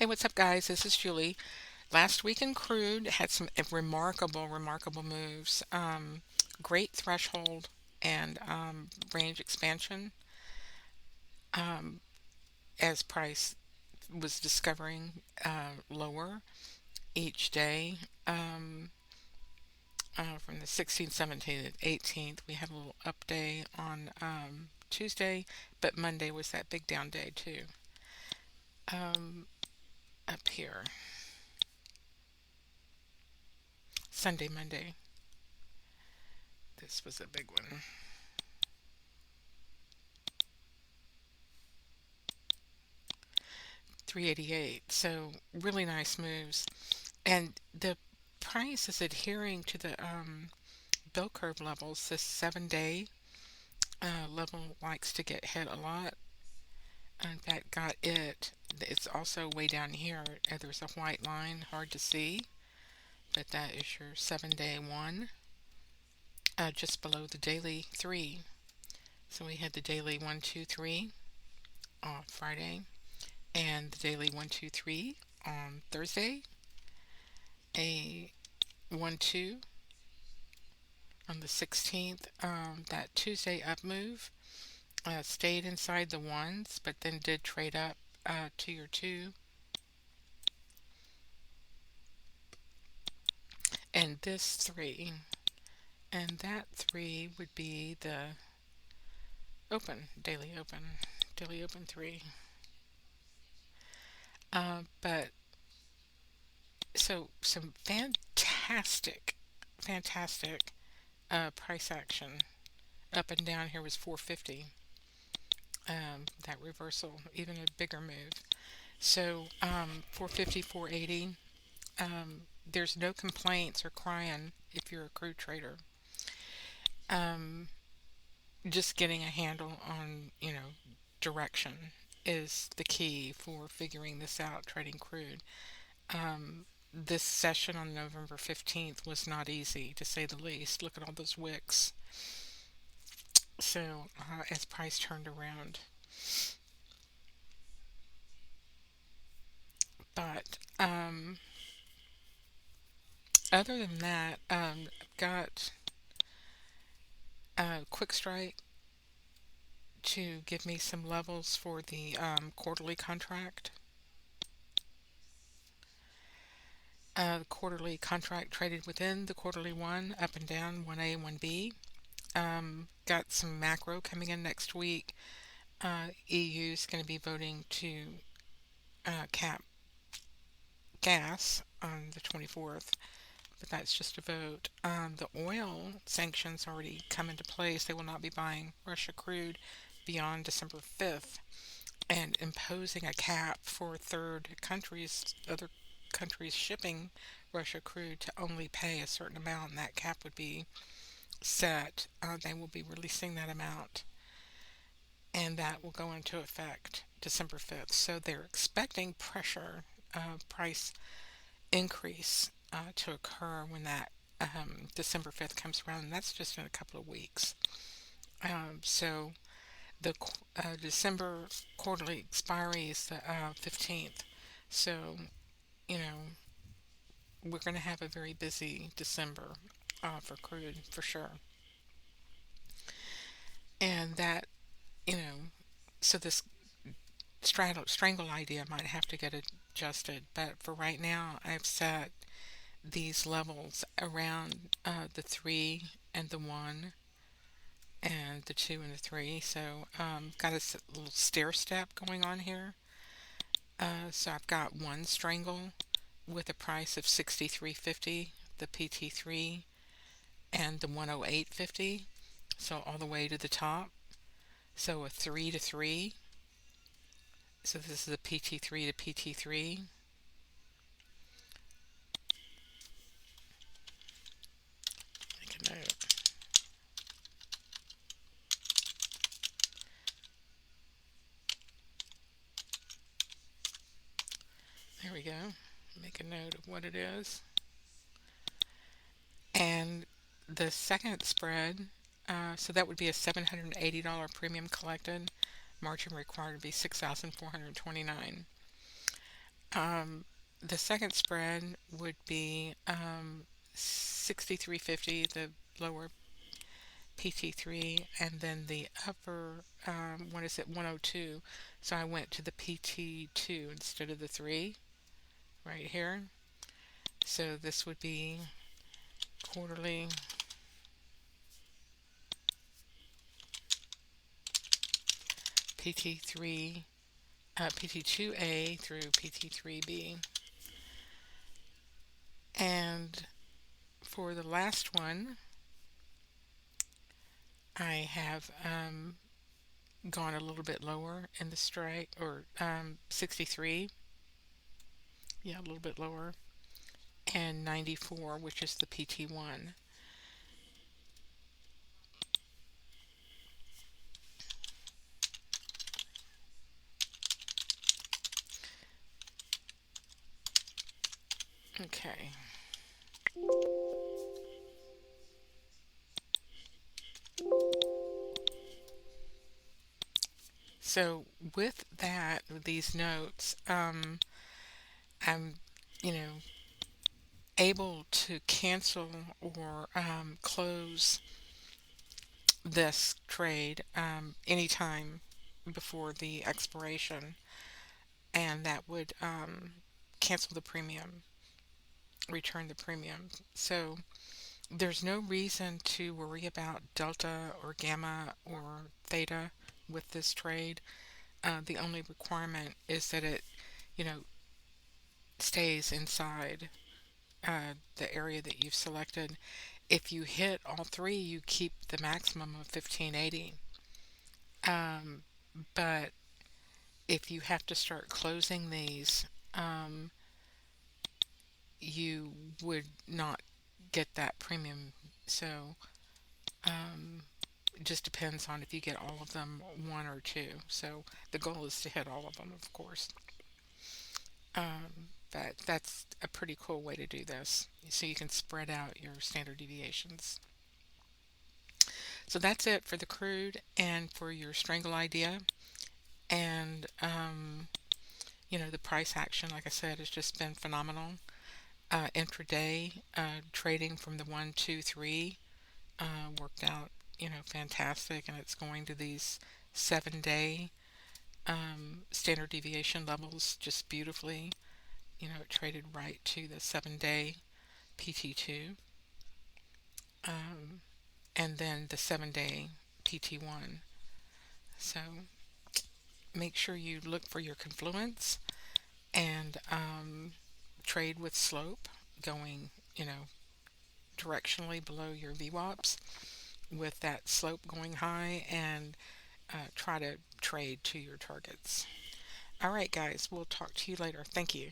Hey, what's up, guys? This is Julie. Last week in Crude had some remarkable moves. Great threshold and range expansion um, as price was discovering lower each day. Um, from the 16th, 17th, and 18th, we had a little up day on Tuesday, but Monday was that big down day too. Um, Up here, Sunday, Monday. This was a big one. 388. So really nice moves. And the price is adhering to the bell curve levels. This 7 day level likes to get hit a lot. And that got it. It's also way down here. There's a white line, hard to see, but that is your 7 day one, just below the daily three. So we had the daily 1, 2, 3 on Friday, and the daily 1, 2, 3 on Thursday. A 1, 2 on the 16th. That Tuesday up move stayed inside the ones, but then did trade up to your two. And this three, and that three would be the open, daily open three. But so some fantastic price action up and down here was 450. That reversal, even a bigger move. So 450, 480. There's no complaints or crying if you're a crude trader. Um, just getting a handle on, direction is the key for figuring this out, trading crude. This session on November 15th was not easy, to say the least. Look at all those wicks. So, as price turned around. But, other than that, I've got a quick strike to give me some levels for the quarterly contract. The quarterly contract traded within the quarterly one, up and down, 1A, 1B. Got some macro coming in next week. EU is going to be voting to cap gas on the 24th, but that's just a vote. The oil sanctions already come into place. They will not be buying Russia crude beyond December 5th, and imposing a cap for other countries shipping Russia crude to only pay a certain amount, and that cap would be set. They will be releasing that amount, and that will go into effect December 5th. So they're expecting price increase to occur when that December 5th comes around, and that's just in a couple of weeks. So the December quarterly expiry is the 15th. So, you know, we're going to have a very busy December for crude for sure. And that, you know, so this strangle idea might have to get adjusted, but for right now, I've set these levels around the three and the one and the two and the three. So got a little stair step going on here. So I've got one strangle with a price of 63.50, the PT3, and the 108.50. So all the way to the top. So a 3 to 3. So this is a PT3 to PT3. Make a note. There we go. Make a note of what it is. And the second spread, so that would be a $780 premium collected. Margin required to be 6,429. Um, the second spread would be 63.50, the lower PT3, and then the upper what is it, 102. So I went to the PT2 instead of the 3 right here. So this would be quarterly PT3, PT2A through PT3B. And for the last one, I have gone a little bit lower in the strike, or 63, yeah, a little bit lower, and 94, which is the PT1. Okay, so with that, with these notes, I'm, you know, able to cancel or close this trade anytime before the expiration, and that would cancel the premium, return the premium. So there's no reason to worry about delta or gamma or theta with this trade. The only requirement is that it, you know, stays inside the area that you've selected. If you hit all three, you keep the maximum of 1580. Um, but if you have to start closing these, um, you would not get that premium. So um, it just depends on if you get all of them, one or two. So the goal is to hit all of them, of course. But that's a pretty cool way to do this. So you can spread out your standard deviations. So that's it for the crude and for your strangle idea. And, the price action, like I said, has just been phenomenal. Intraday trading from the 1, 2, 3 worked out, fantastic. And it's going to these 7 day standard deviation levels just beautifully. It traded right to the 7 day PT2, um, and then the 7 day PT1. So make sure you look for your confluence and trade with slope going, directionally below your VWAPs with that slope going high, and try to trade to your targets. All right, guys, we'll talk to you later. Thank you.